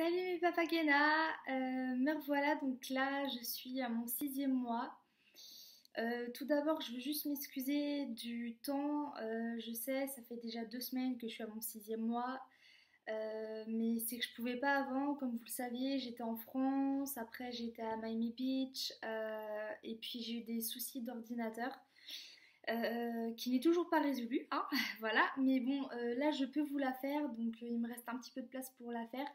Salut mes papagenas, me revoilà donc là je suis à mon sixième mois. Tout d'abord je veux juste m'excuser du temps, je sais ça fait déjà 2 semaines que je suis à mon sixième mois, mais c'est que je pouvais pas avant, comme vous le saviez j'étais en France, après j'étais à Miami Beach, et puis j'ai eu des soucis d'ordinateur. Qui n'est toujours pas résolu, hein, voilà, mais bon, là je peux vous la faire, donc il me reste un petit peu de place pour la faire.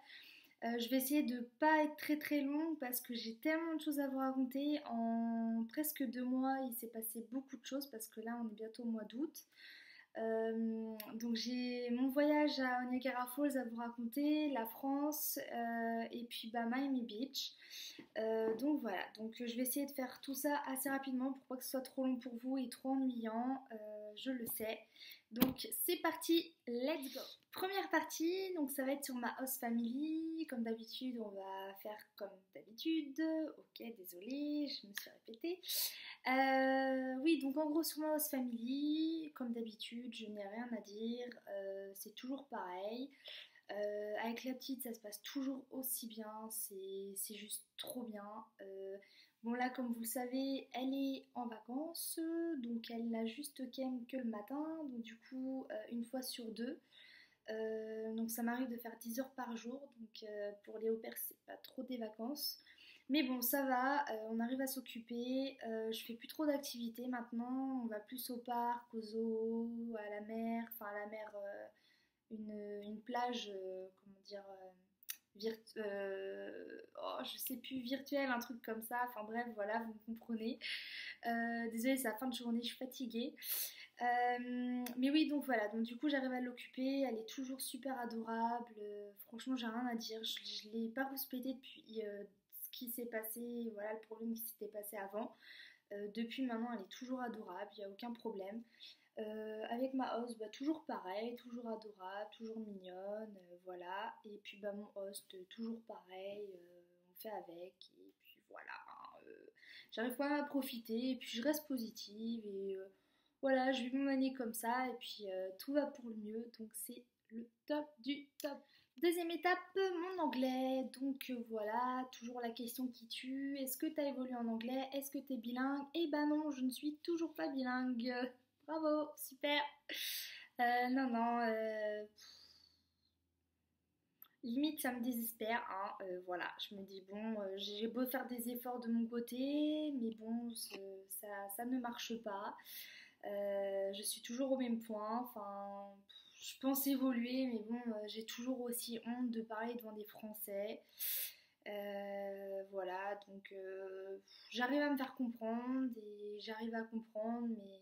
Je vais essayer de pas être très très longue parce que j'ai tellement de choses à vous raconter. En presque 2 mois, il s'est passé beaucoup de choses parce que là, on est bientôt au mois d'août. Donc j'ai mon voyage à Niagara Falls à vous raconter, la France et puis bah, Miami Beach. Donc voilà, donc je vais essayer de faire tout ça assez rapidement pour pas que ce soit trop long pour vous et trop ennuyant, je le sais. Donc c'est parti, let's go. Première partie, donc ça va être sur ma host family. Comme d'habitude, on va faire comme d'habitude. Ok, désolée, je me suis répétée. Oui, donc en gros sur ma host family, comme d'habitude, je n'ai rien à dire. C'est toujours pareil. Avec la petite, ça se passe toujours aussi bien, c'est juste trop bien. Bon là, comme vous le savez, elle est en vacances, donc elle n'a juste qu'elle que le matin, donc du coup, une fois sur deux. Donc ça m'arrive de faire 10 heures par jour, donc pour les au pair, c'est pas trop des vacances. Mais bon, ça va, on arrive à s'occuper. Je fais plus trop d'activités maintenant, on va plus au parc, au zoo, à la mer, enfin à la mer. Une plage, comment dire, oh, je sais plus, virtuelle, un truc comme ça. Enfin bref, voilà, vous comprenez. Désolée, c'est la fin de journée, je suis fatiguée. Mais oui, donc voilà, donc du coup j'arrive à l'occuper, elle est toujours super adorable. Franchement, j'ai rien à dire. Je l'ai pas rouspétée depuis ce qui s'est passé, voilà, le problème qui s'était passé avant. Depuis maintenant, elle est toujours adorable, il n'y a aucun problème. Avec ma host, bah, toujours pareil, toujours adorable, toujours mignonne, voilà. Et puis bah, mon host, toujours pareil, on fait avec, et puis voilà. J'arrive quand même à profiter, et puis je reste positive, et voilà, je vis mon année comme ça, et puis tout va pour le mieux, donc c'est le top du top. Deuxième étape, mon anglais. Donc voilà, toujours la question qui tue. Est-ce que tu as évolué en anglais? Est-ce que tu es bilingue? Eh ben non, je ne suis toujours pas bilingue. Bravo, super. Non, non, limite ça me désespère, hein. Voilà, je me dis bon, j'ai beau faire des efforts de mon côté, mais bon, ça ne marche pas. Je suis toujours au même point, enfin, je pense évoluer, mais bon, j'ai toujours aussi honte de parler devant des Français. Voilà, donc j'arrive à me faire comprendre et j'arrive à comprendre, mais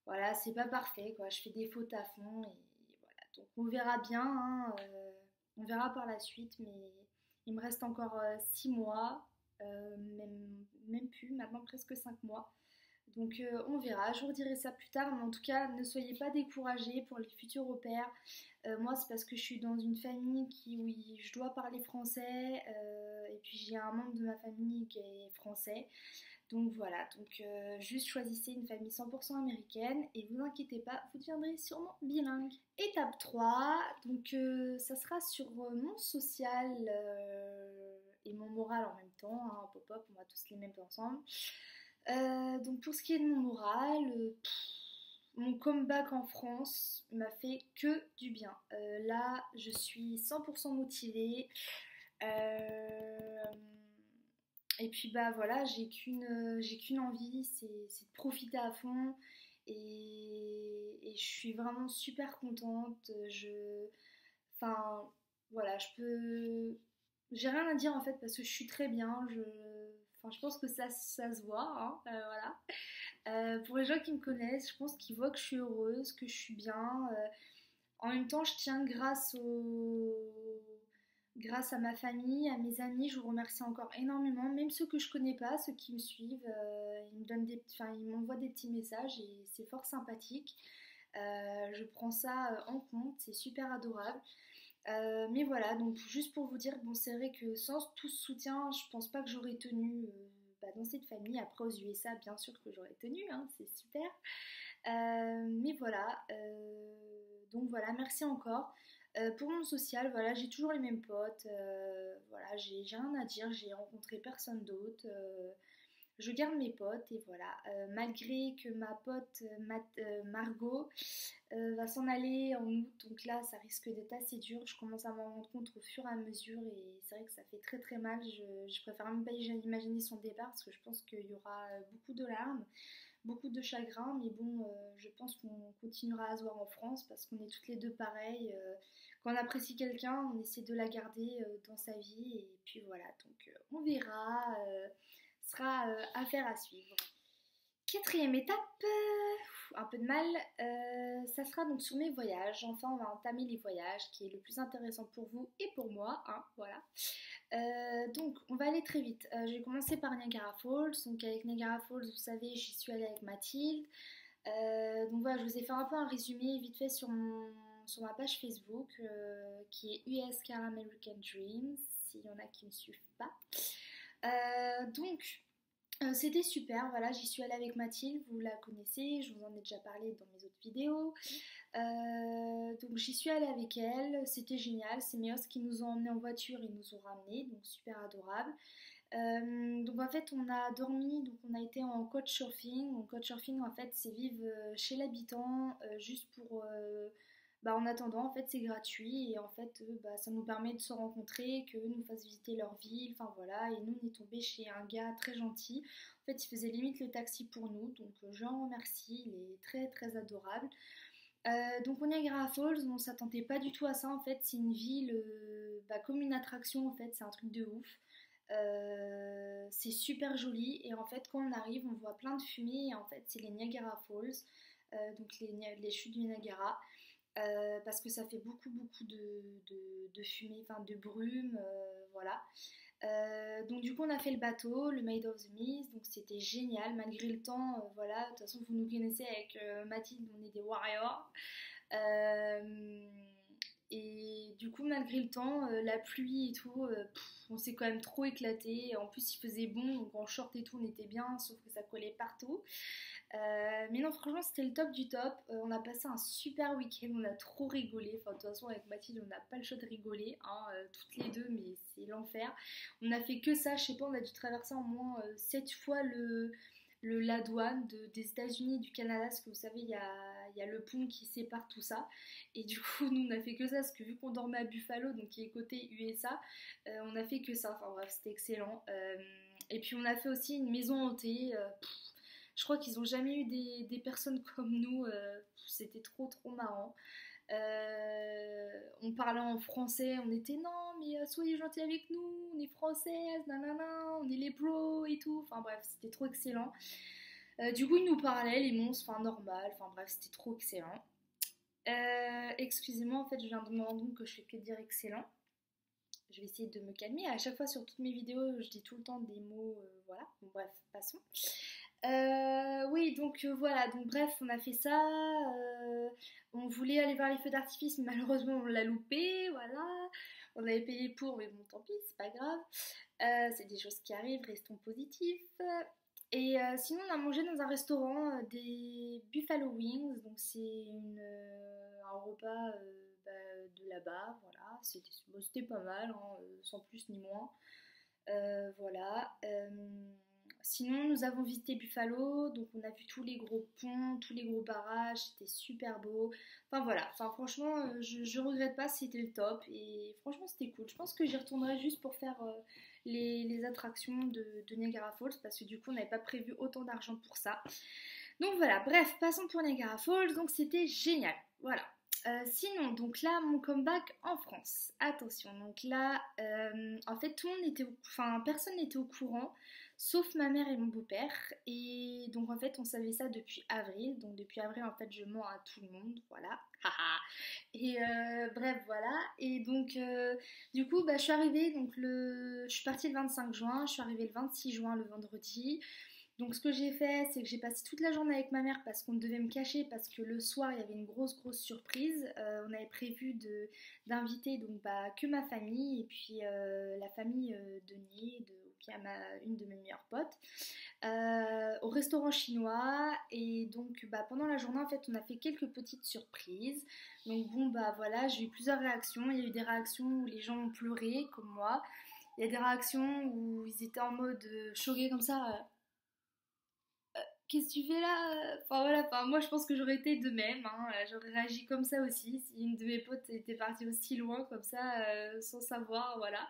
voilà, c'est pas parfait, quoi. Je fais des fautes à fond et voilà. Donc on verra bien, hein, on verra par la suite, mais il me reste encore 6 mois, même plus, maintenant presque 5 mois. Donc on verra, je vous redirai ça plus tard, mais en tout cas, ne soyez pas découragés pour les futurs au pair. Moi, c'est parce que je suis dans une famille où je dois parler français, et puis j'ai un membre de ma famille qui est français. Donc voilà, donc juste choisissez une famille 100% américaine et vous inquiétez pas, vous deviendrez sûrement bilingue. Étape 3, donc ça sera sur mon social et mon moral en même temps, hein, pop up, on va tous les mettre ensemble. Donc pour ce qui est de mon moral, mon comeback en France m'a fait que du bien. Là, je suis 100% motivée. Euh, et puis bah voilà, j'ai qu'une envie, c'est de profiter à fond et je suis vraiment super contente. Enfin voilà, j'ai rien à dire en fait parce que je suis très bien. Enfin je pense que ça se voit, hein, voilà. Pour les gens qui me connaissent, je pense qu'ils voient que je suis heureuse, que je suis bien. En même temps, je tiens grâce à ma famille, à mes amis. Je vous remercie encore énormément. Même ceux que je connais pas, ceux qui me suivent, ils me donnent ils m'envoient des petits messages et c'est fort sympathique. Je prends ça en compte, c'est super adorable. Mais voilà, donc juste pour vous dire, bon, c'est vrai que sans tout ce soutien, je pense pas que j'aurais tenu dans cette famille. Après, aux USA, bien sûr que j'aurais tenu, hein, c'est super. Mais voilà, donc voilà, merci encore. Pour mon social, voilà, j'ai toujours les mêmes potes, voilà, j'ai rien à dire, j'ai rencontré personne d'autre. Je garde mes potes et voilà. Malgré que ma pote Margot va s'en aller en août, donc là ça risque d'être assez dur. Je commence à m'en rendre compte au fur et à mesure et c'est vrai que ça fait très très mal. Je préfère même pas imaginer son départ parce que je pense qu'il y aura beaucoup de larmes, beaucoup de chagrin, mais bon, je pense qu'on continuera à se voir en France parce qu'on est toutes les deux pareilles. Quand on apprécie quelqu'un, on essaie de la garder dans sa vie et puis voilà, donc on verra. Sera affaire à suivre. Quatrième étape, un peu de mal, ça sera donc sur mes voyages. Enfin, on va entamer les voyages, qui est le plus intéressant pour vous et pour moi, hein, voilà. Donc, on va aller très vite. Je vais commencer par Niagara Falls. Donc, avec Niagara Falls, vous savez, j'y suis allée avec Mathilde. Donc voilà, je vous ai fait un peu un résumé vite fait sur ma page Facebook, qui est US Car American Dreams, s'il y en a qui ne me suivent pas. Donc, c'était super, voilà, j'y suis allée avec Mathilde, vous la connaissez, je vous en ai déjà parlé dans mes autres vidéos. Donc j'y suis allée avec elle, c'était génial, c'est mes hosts qui nous ont emmenés en voiture et nous ont ramenés, donc super adorable. Donc en fait on a dormi, donc on a été en couchsurfing. Donc couchsurfing en fait c'est vivre chez l'habitant juste pour en attendant, en fait c'est gratuit et en fait ça nous permet de se rencontrer, qu'eux nous fassent visiter leur ville, enfin voilà. Et nous on est tombé chez un gars très gentil, en fait il faisait limite le taxi pour nous, donc je l'en remercie, il est très très adorable. Donc on est à Niagara Falls, on s'attendait pas du tout à ça en fait, c'est une ville comme une attraction en fait, c'est un truc de ouf. C'est super joli et en fait quand on arrive on voit plein de fumée et en fait c'est les Niagara Falls, donc les chutes du Niagara. Parce que ça fait beaucoup de fumée, enfin de brume, voilà. Donc du coup on a fait le bateau, le Maid of the Mist, donc c'était génial malgré le temps, voilà. De toute façon vous nous connaissez avec Mathilde, on est des warriors. Euh, et du coup malgré le temps, la pluie et tout, on s'est quand même trop éclaté. En plus il faisait bon, donc en short et tout on était bien, sauf que ça collait partout. Mais non, franchement, c'était le top du top. On a passé un super week-end, on a trop rigolé. Enfin, de toute façon, avec Mathilde, on n'a pas le choix de rigoler, hein, toutes les deux, mais c'est l'enfer. On a fait que ça, je sais pas, on a dû traverser en moins 7 fois la douane des États-Unis et du Canada, parce que vous savez, il y a le pont qui sépare tout ça. Et du coup, nous, on a fait que ça, parce que vu qu'on dormait à Buffalo, donc qui est côté USA, on a fait que ça. Enfin bref, c'était excellent. Et puis, on a fait aussi une maison hantée. Je crois qu'ils n'ont jamais eu des personnes comme nous. C'était trop trop marrant. On parlait en français, on était non mais soyez gentils avec nous, on est françaises, nanana, on est les pros et tout. Enfin bref, c'était trop excellent. Du coup ils nous parlaient, les monstres, enfin normal, enfin bref, c'était trop excellent. Excusez-moi, en fait je viens de me rendre compte que je fais que dire excellent. Je vais essayer de me calmer. À chaque fois sur toutes mes vidéos, je dis tout le temps des mots, voilà. Bon, bref, passons. Oui, donc voilà, donc bref, on a fait ça. On voulait aller voir les feux d'artifice, mais malheureusement on l'a loupé, voilà. On avait payé pour, mais bon, tant pis, c'est pas grave. C'est des choses qui arrivent, restons positifs. Et sinon, on a mangé dans un restaurant des Buffalo Wings, donc c'est un repas de là-bas, voilà. C'était pas mal, hein, sans plus ni moins. Voilà. Sinon, nous avons visité Buffalo, donc on a vu tous les gros ponts, tous les gros barrages, c'était super beau. Enfin voilà, enfin franchement, je regrette pas, c'était le top et franchement c'était cool. Je pense que j'y retournerai juste pour faire les attractions de Niagara Falls parce que du coup on n'avait pas prévu autant d'argent pour ça. Donc voilà, bref, passons pour Niagara Falls, donc c'était génial. Voilà. Sinon, donc là, mon comeback en France. Attention, donc là, en fait, personne n'était au courant, sauf ma mère et mon beau-père. Et donc, en fait, on savait ça depuis avril. Donc, depuis avril, en fait, je mens à tout le monde, voilà. Et bref, voilà. Et donc, du coup, je suis arrivée, je suis partie le 25 juin, je suis arrivée le 26 juin, le vendredi. Donc ce que j'ai fait, c'est que j'ai passé toute la journée avec ma mère parce qu'on devait me cacher parce que le soir il y avait une grosse surprise. On avait prévu d'inviter donc bah, que ma famille et puis la famille de Nié, qui est une de mes meilleures potes, au restaurant chinois. Et donc bah, pendant la journée en fait on a fait quelques petites surprises. Donc bon bah voilà, j'ai eu plusieurs réactions. Il y a eu des réactions où les gens ont pleuré comme moi. Il y a des réactions où ils étaient en mode choqués comme ça. Qu'est-ce que tu fais là? Enfin voilà, enfin, moi je pense que j'aurais été de même, hein, j'aurais réagi comme ça aussi si une de mes potes était partie aussi loin comme ça sans savoir, voilà.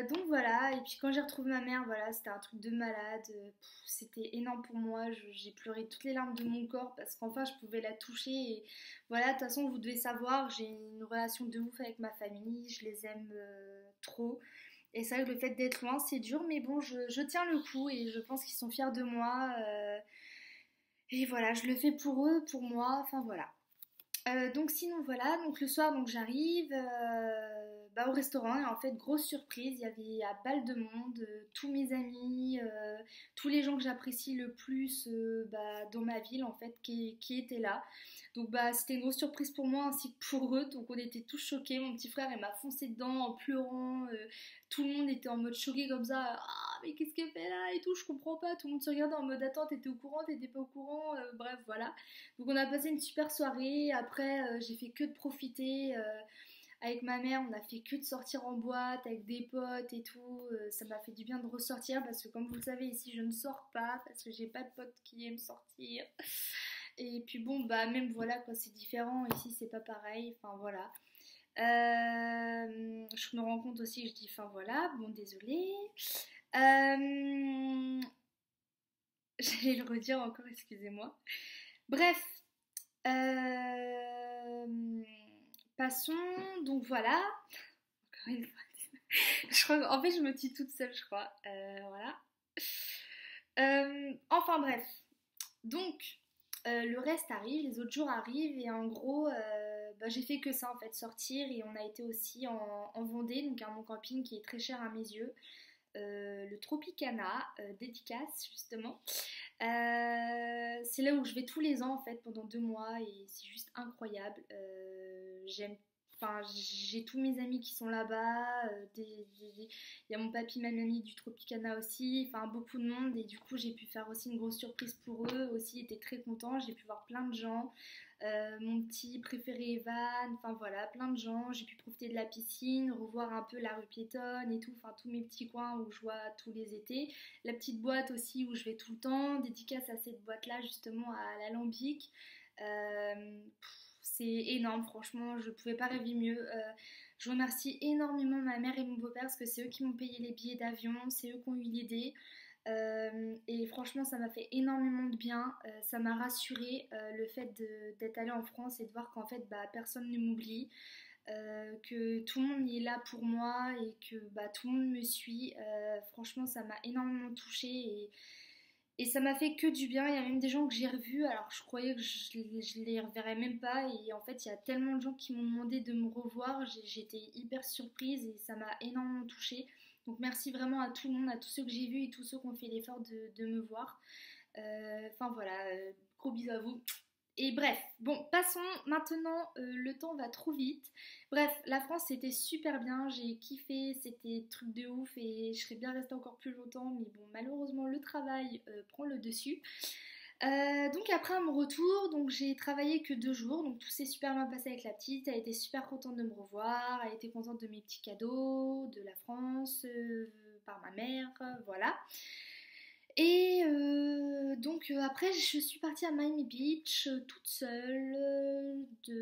Donc voilà, et puis quand j'ai retrouvé ma mère, voilà, c'était un truc de malade, c'était énorme pour moi, j'ai pleuré toutes les larmes de mon corps parce qu'enfin je pouvais la toucher et voilà, de toute façon vous devez savoir, j'ai une relation de ouf avec ma famille, je les aime trop. Et c'est vrai que le fait d'être loin, c'est dur, mais bon, je tiens le coup et je pense qu'ils sont fiers de moi. Et voilà, je le fais pour eux, pour moi, enfin voilà. Donc sinon voilà, donc le soir donc j'arrive bah, au restaurant et en fait grosse surprise, il y avait à balle de monde, tous mes amis, tous les gens que j'apprécie le plus bah, dans ma ville en fait qui étaient là. Donc bah c'était une grosse surprise pour moi ainsi que pour eux, donc on était tous choqués, mon petit frère il m'a foncé dedans en pleurant, tout le monde était en mode choqué comme ça, ah mais qu'est-ce qu'elle fait là et tout, je comprends pas, tout le monde se regardait en mode attends t'étais au courant, t'étais pas au courant, bref voilà. Donc on a passé une super soirée. Après, j'ai fait que de profiter avec ma mère. On a fait que de sortir en boîte avec des potes et tout. Ça m'a fait du bien de ressortir parce que comme vous le savez ici, je ne sors pas parce que j'ai pas de potes qui aiment sortir. Et puis bon, bah même voilà quoi, c'est différent. Ici, c'est pas pareil. Enfin voilà. Je me rends compte aussi, je dis enfin voilà. Bon, désolée. Euh, J'allais le redire encore, excusez-moi. Bref, euh, passons, donc voilà. Encore une fois. Je crois, en fait, je me tue toute seule, je crois. Voilà. Enfin bref. Donc, le reste arrive, les autres jours arrivent, et en gros, bah, j'ai fait que ça en fait, sortir, et on a été aussi en Vendée, donc à mon camping qui est très cher à mes yeux. Le Tropicana, dédicace justement. C'est là où je vais tous les ans en fait pendant 2 mois et c'est juste incroyable. J'aime, enfin j'ai tous mes amis qui sont là-bas. Il y a mon papy, ma mamie du Tropicana aussi. Enfin beaucoup de monde et du coup j'ai pu faire aussi une grosse surprise pour eux. Aussi ils étaient très contents. J'ai pu voir plein de gens. Mon petit préféré Evan, enfin voilà, plein de gens. J'ai pu profiter de la piscine, revoir un peu la rue piétonne et tout, enfin tous mes petits coins où je vois tous les étés. La petite boîte aussi où je vais tout le temps, dédicace à cette boîte-là justement à l'Alambic. C'est énorme, franchement, je pouvais pas rêver mieux. Je remercie énormément ma mère et mon beau-père parce que c'est eux qui m'ont payé les billets d'avion, c'est eux qui ont eu l'idée. Et franchement, ça m'a fait énormément de bien. Ça m'a rassurée le fait d'être allée en France et de voir qu'en fait, bah, personne ne m'oublie, que tout le monde est là pour moi et que bah, tout le monde me suit. Franchement, ça m'a énormément touchée et ça m'a fait que du bien. Il y a même des gens que j'ai revus, alors je croyais que je les reverrais même pas. Et en fait, il y a tellement de gens qui m'ont demandé de me revoir. J'étais hyper surprise et ça m'a énormément touchée. Donc merci vraiment à tout le monde, à tous ceux que j'ai vus et tous ceux qui ont fait l'effort de me voir. Enfin voilà, gros bisous à vous. Et bref, bon, passons. Maintenant, le temps va trop vite. Bref, la France c'était super bien, j'ai kiffé, c'était truc de ouf et je serais bien restée encore plus longtemps, mais bon, malheureusement le travail prend le dessus. Donc après mon retour, donc j'ai travaillé que 2 jours, donc tout s'est super bien passé avec la petite, elle était super contente de me revoir, elle était contente de mes petits cadeaux, de la France, par ma mère, voilà. Et donc après je suis partie à Miami Beach toute seule dès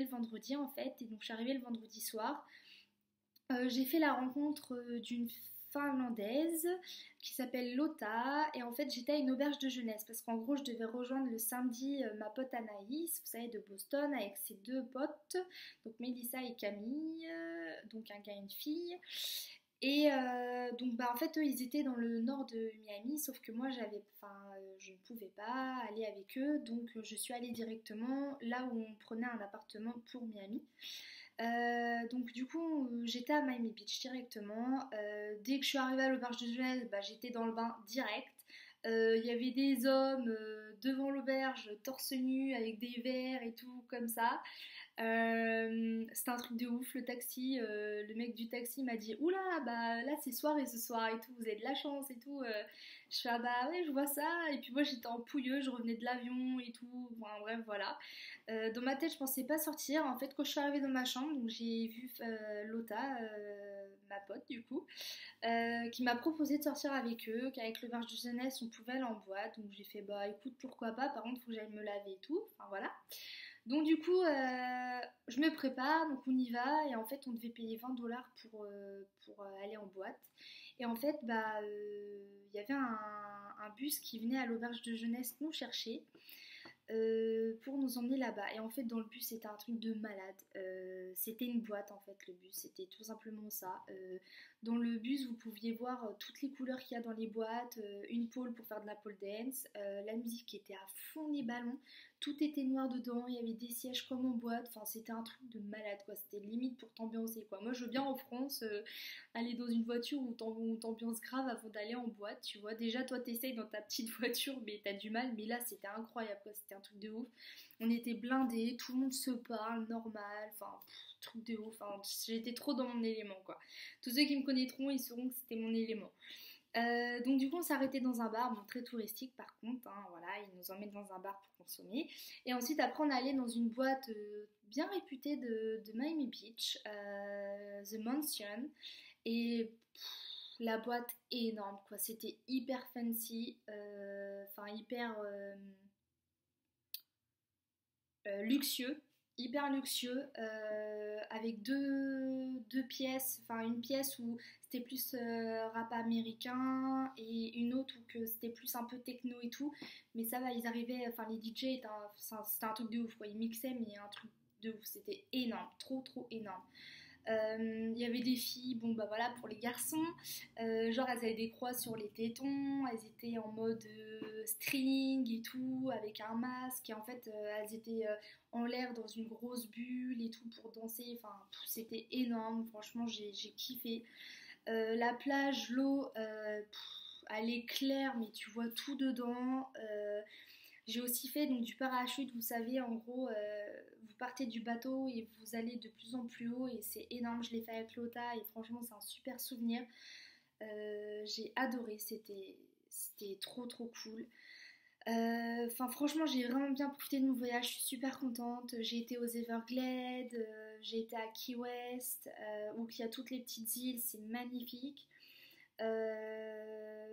le vendredi en fait, et donc je suis arrivée le vendredi soir. J'ai fait la rencontre d'une finlandaise qui s'appelle Lotta et en fait j'étais à une auberge de jeunesse parce qu'en gros je devais rejoindre le samedi ma pote Anaïs, vous savez de Boston, avec ses 2 potes, donc Melissa et Camille, donc un gars et une fille. Et donc bah en fait eux ils étaient dans le nord de Miami, sauf que moi je ne pouvais pas aller avec eux, donc je suis allée directement là où on prenait un appartement pour Miami. Donc du coup, j'étais à Miami Beach directement. Dès que je suis arrivée à l'auberge de jeunesse, bah, j'étais dans le bain direct. Il y avait des hommes devant l'auberge, torse nu, avec des verres et tout comme ça. C'était un truc de ouf, le taxi, le mec du taxi m'a dit oula, bah là c'est soirée ce soir et tout, vous avez de la chance et tout. Je fais ah bah ouais, je vois ça. Et puis moi j'étais en pouilleux, je revenais de l'avion et tout. Enfin bref, voilà. Dans ma tête, je pensais pas sortir. En fait, quand je suis arrivée dans ma chambre, donc j'ai vu Lota, ma pote du coup, qui m'a proposé de sortir avec eux, qu'avec le verge de jeunesse on pouvait aller en boîte. Donc j'ai fait bah écoute, pourquoi pas. Par contre, faut que j'aille me laver et tout. Enfin voilà. Donc du coup, je me prépare, donc on y va, et en fait on devait payer 20 $ pour aller en boîte. Et en fait, bah, il y avait un bus qui venait à l'auberge de jeunesse nous chercher pour nous emmener là-bas. Et en fait, dans le bus, c'était un truc de malade. C'était une boîte en fait, le bus, c'était tout simplement ça. Dans le bus, vous pouviez voir toutes les couleurs qu'il y a dans les boîtes, une pole pour faire de la pole dance, la musique était à fond les ballons, tout était noir dedans, il y avait des sièges comme en boîte, enfin c'était un truc de malade quoi, c'était limite pour t'ambiancer quoi. Moi je veux bien en France aller dans une voiture où t'ambiances grave avant d'aller en boîte, tu vois. Déjà toi t'essayes dans ta petite voiture mais t'as du mal, mais là c'était incroyable quoi, c'était un truc de ouf. On était blindés, tout le monde se parle, normal, enfin truc de ouf, enfin, j'étais trop dans mon élément quoi. Tous ceux qui me connaîtront, ils sauront que c'était mon élément. Donc du coup on s'est arrêté dans un bar, bon, très touristique par contre, hein, voilà, ils nous emmènent dans un bar pour consommer. Et ensuite après on allait dans une boîte bien réputée de Miami Beach, The Mansion. Et la boîte est énorme quoi, c'était hyper fancy, enfin hyper luxueux, hyper luxueux, avec deux pièces, enfin une pièce où c'était plus rap américain et une autre où que c'était plus un peu techno et tout, mais ça va, ils arrivaient, enfin les DJ, c'était un truc de ouf quoi, ils mixaient mais un truc de ouf, c'était énorme, trop trop énorme. Il y avait des filles, bon bah voilà, pour les garçons, genre elles avaient des croix sur les tétons, elles étaient en mode string et tout, avec un masque, et en fait elles étaient en l'air dans une grosse bulle et tout pour danser, enfin c'était énorme, franchement j'ai kiffé. La plage, l'eau, elle est claire, mais tu vois tout dedans. J'ai aussi fait donc du parachute, vous savez, en gros, vous partez du bateau et vous allez de plus en plus haut et c'est énorme. Je l'ai fait avec Lota et franchement, c'est un super souvenir. J'ai adoré, c'était trop trop cool. Enfin, franchement, j'ai vraiment bien profité de mon voyage, je suis super contente. J'ai été aux Everglades, j'ai été à Key West, où il y a toutes les petites îles, c'est magnifique.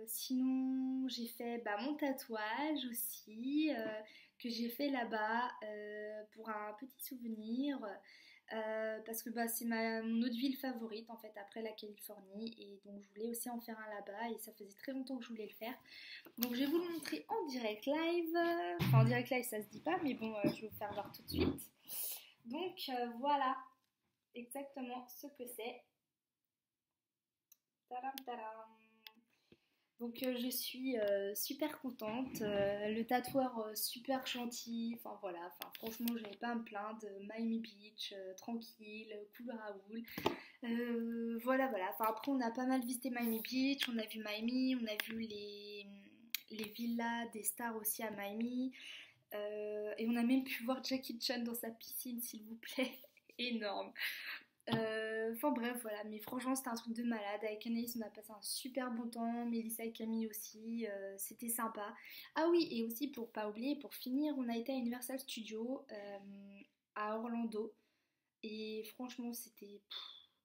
Sinon, j'ai fait bah, mon tatouage aussi, que j'ai fait là-bas pour un petit souvenir. Parce que bah, c'est mon autre ville favorite en fait après la Californie et donc je voulais aussi en faire un là-bas et ça faisait très longtemps que je voulais le faire. Donc je vais vous le montrer en direct live. Enfin en direct live ça se dit pas mais bon je vais vous faire voir tout de suite. Donc voilà exactement ce que c'est. Tadam, tadam. Donc je suis super contente, le tatoueur super gentil, enfin voilà, enfin franchement j'avais pas à me plaindre, Miami Beach, tranquille, cool Raoul, voilà voilà, enfin après on a pas mal visité Miami Beach, on a vu Miami, on a vu les villas des stars aussi à Miami, et on a même pu voir Jackie Chan dans sa piscine s'il vous plaît, énorme. Enfin bref, voilà, mais franchement c'était un truc de malade. Avec Anaïs on a passé un super bon temps, Mélissa et Camille aussi, c'était sympa. Ah oui, et aussi pour pas oublier, pour finir, on a été à Universal Studios à Orlando et franchement c'était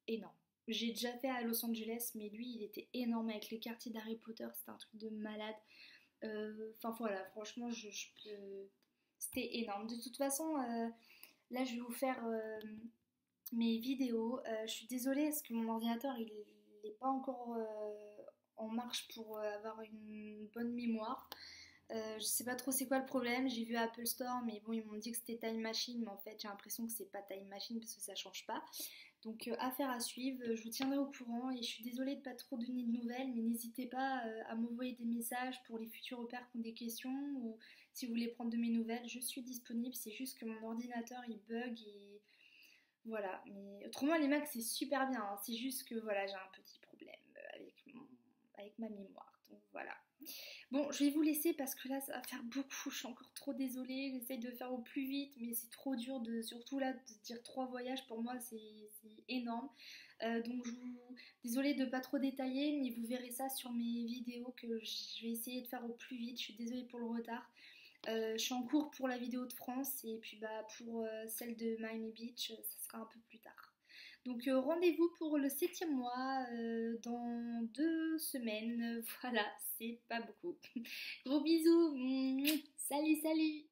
énorme. J'ai déjà fait à Los Angeles, mais lui il était énorme avec les quartiers d'Harry Potter, c'était un truc de malade. Enfin voilà, franchement c'était énorme. De toute façon, là je vais vous faire mes vidéos. Je suis désolée parce que mon ordinateur il n'est pas encore en marche pour avoir une bonne mémoire. Je sais pas trop c'est quoi le problème. J'ai vu Apple Store, mais bon, ils m'ont dit que c'était Time Machine, mais en fait, j'ai l'impression que c'est pas Time Machine parce que ça change pas. Donc, affaire à suivre. Je vous tiendrai au courant et je suis désolée de pas trop donner de nouvelles, mais n'hésitez pas à m'envoyer des messages pour les futurs repères qui ont des questions ou si vous voulez prendre de mes nouvelles. Je suis disponible. C'est juste que mon ordinateur il bug et Voilà, mais autrement les Macs c'est super bien, hein. C'est juste que voilà, j'ai un petit problème avec ma mémoire. Donc voilà. Bon, je vais vous laisser parce que là ça va faire beaucoup, je suis encore trop désolée, j'essaye de faire au plus vite, mais c'est trop dur de, surtout là, de dire 3 voyages, pour moi c'est énorme. Donc désolée de pas trop détailler, mais vous verrez ça sur mes vidéos que je vais essayer de faire au plus vite, je suis désolée pour le retard. Je suis en cours pour la vidéo de France et puis bah, pour celle de Miami Beach, ça sera un peu plus tard. Donc rendez-vous pour le 7e mois dans 2 semaines. Voilà, c'est pas beaucoup. Gros bisous. Salut, salut.